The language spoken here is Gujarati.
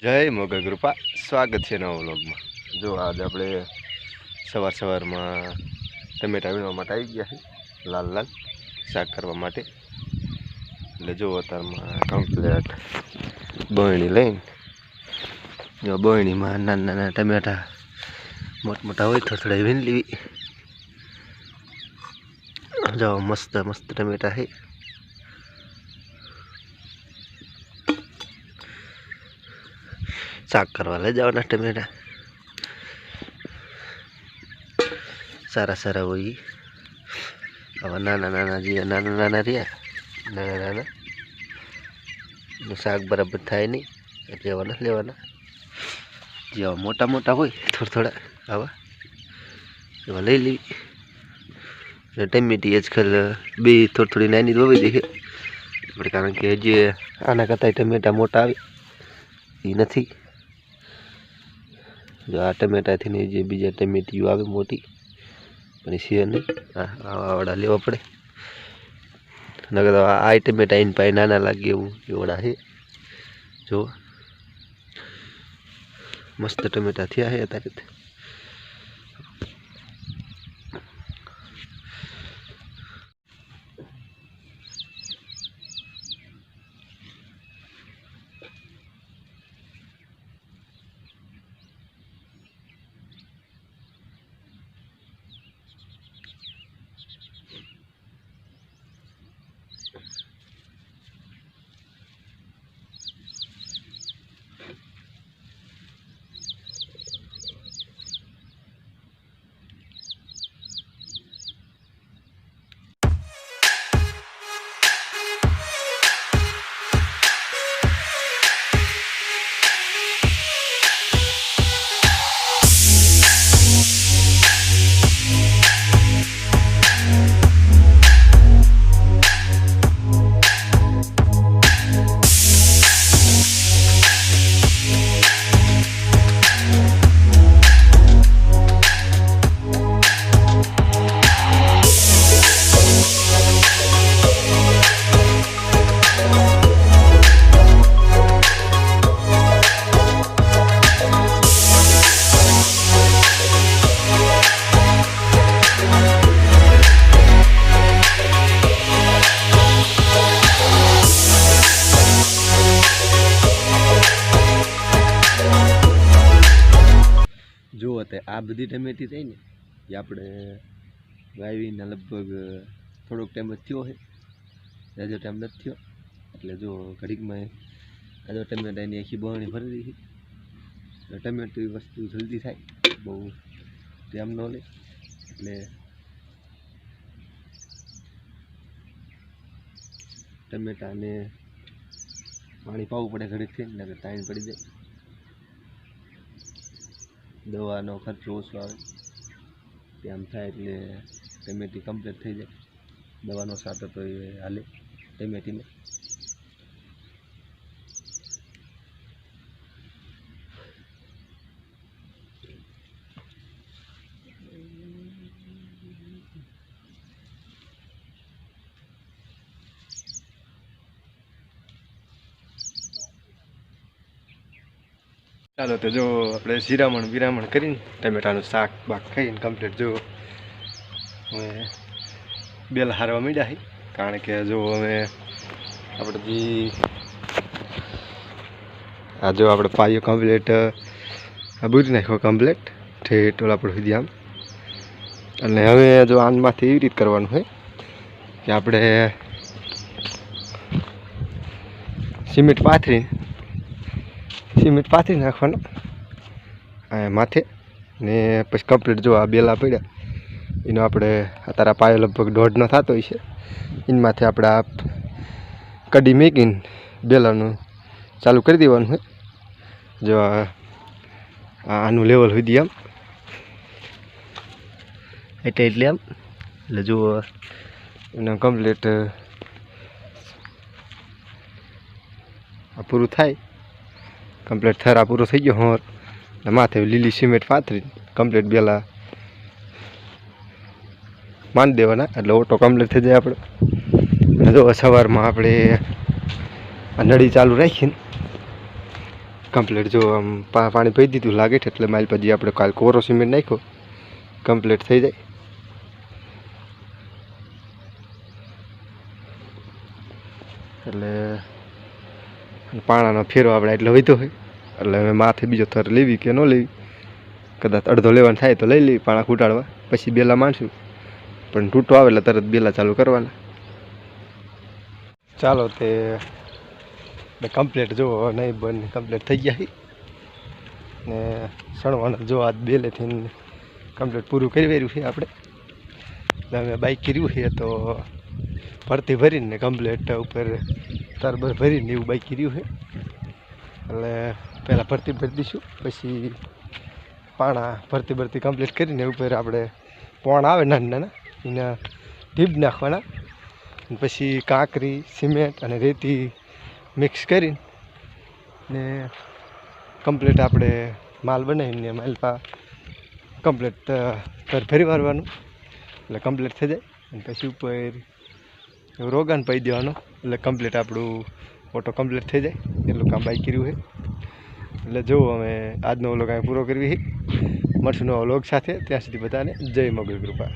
જય મોગલ કૃપા સ્વાગત છે નવા વ્લોગમાં। જો આજે આપણે સવારમાં ટમેટા વીણવા માટે આવી ગયા છે લાલ લાલ શાક કરવા માટે। એટલે જો અત્યારમાં કમ્પ્લેટ બરણી લઈને જો બરણીમાં નાના નાના ટમેટા મોટા હોય થોડા વીણી લેવી। જો મસ્ત મસ્ત ટમેટા છે। શાક કરવા લઈ જવાના ટમેટા સારા સારા હોય। હવે નાના નાના જે નાના નાના રહ્યા નાના નાના શાક બરાબર થાય નહીં એટલે એવા નથી લેવાના। જેવા મોટા મોટા હોય થોડા આવા એવા લઈ લેવી। ટમેટી આજકાલ બે થોડી નાની વવી દે આપણે, કારણ કે જે આના કરતાં ટમેટા મોટા આવે એ નથી। જો આ ટમેટાથી જે બીજા ટમેટીઓ આવે મોટી પણ એ છે નહીં, આવાડા લેવા પડે। નકર આ ટમેટા એને પાસે નાના લાગે એવું એવડા છે। જો મસ્ત ટમેટા થયા છે અત્યારે। જો આ બધી ટમેટી થઈ ને એ આપણે વાવીને લગભગ થોડોક ટાઈમ જ થયો છે, જાજો ટાઈમ નથી થયો। એટલે જો ઘડીકમાં આ જો ટમેટાની આખી બરણી ભરી દીધી। ટમેટું એ વસ્તુ જલ્દી થાય, બહુ ટાઈમ ન લે। એટલે ટમેટાને પાણી પાવું પડે ઘડીકથી, નકર તાણ પડી જાય। દવાનો ખર્ચો ઓછો આવે તેમ થાય એટલે ટમેટી કમ્પ્લીટ થઈ જાય। દવાનો સાટો તો એ હાલે ટમેટીને। ચાલો તો જો આપણે વિરામણ કરીને ટમેટાનું શાક બાક ખાઈને કમ્પ્લીટ જો હવે બેલ હારવા માંડ્યા છે। કારણ કે જો હવે આપણે જે આ જો આપણે પાયો કમ્પ્લીટ બૂરી નાખ્યો કમ્પ્લીટ ઠેઠ આપણે સુધી આમ। અને હવે જો આનમાંથી એવી રીત કરવાનું છે કે આપણે સિમેન્ટ પાથરી નાખવાના માથે ને પછી કમ્પ્લીટ જો આ બેલા પડ્યા એનો આપણે અત્યારે પાયો લગભગ 1.5 થતો હોય છે, એનામાંથી આપણે આ કડી મેકીને બેલાનું ચાલુ કરી દેવાનું હોય। જો આનું લેવલ સુધી આમ એટલે આમ એટલે જો એનું કમ્પ્લીટ પૂરું થાય, કમ્પ્લીટ થરા પૂરો થઈ ગયો હોર માથે લીલી સિમેન્ટ પાથરી કમ્પ્લીટ બેલા માંડી દેવાના એટલે ઓટો કમ્પ્લીટ થઈ જાય આપણે। અને જો સવારમાં આપણે નળી ચાલુ રાખીને કમ્પ્લીટ જો આમ પાણી પી દીધું લાગે છે એટલે માઇલ પછી આપણે કાલ કોરો સિમેન્ટ નાખ્યો કમ્પ્લીટ થઈ જાય. એટલે પાણાનો ફેરો આપણે એટલે વધ્યો હોય એટલે હવે માથે બીજો થર લેવી કે ન લેવી, કદાચ અડધો લેવાનું થાય તો લઈ લેવી પાણા ખૂટાડવા, પછી બેલા માંડશું. પણ તૂટો આવે એટલે તરત બેલા ચાલુ કરવાના. ચાલો તે કમ્પ્લીટ જો નહીં બને કમ્પ્લીટ થઈ ગયા ને સણવાના જો આ બેલેથી કમ્પ્લીટ પૂરું કરી વર્યું છે આપણે. અમે બાઇક કર્યું છે તો ભરતી ભરીને કમ્પ્લીટ ઉપર તરબર ભરીને એવું બાઇક કર્યું છે. એટલે પહેલાં ભરતી ભરી દઈશું, પછી પાણા ભરતી કમ્પ્લીટ કરીને ઉપર આપણે પોણ આવે નાના નાના એના ટીપ નાખવાના, પછી કાંકરી સિમેન્ટ અને રેતી મિક્સ કરીને ને કમ્પ્લીટ આપણે માલ બનાવીને માલ કમ્પ્લીટ ફરી વારવાનું એટલે કમ્પ્લીટ થઈ જાય. અને પછી ઉપર રોગાન પાઈ દેવાનો એટલે કમ્પ્લીટ આપણું ઓટો કમ્પ્લીટ થઈ જાય. એટલું કામ બાઇક કર્યું છે. એટલે જો અમે આજનો વ્લોગ અહીં પૂરો કરવી મળશું નવા વ્લોગ સાથે. ત્યાં સુધી બધાને જય મોગલ કૃપા.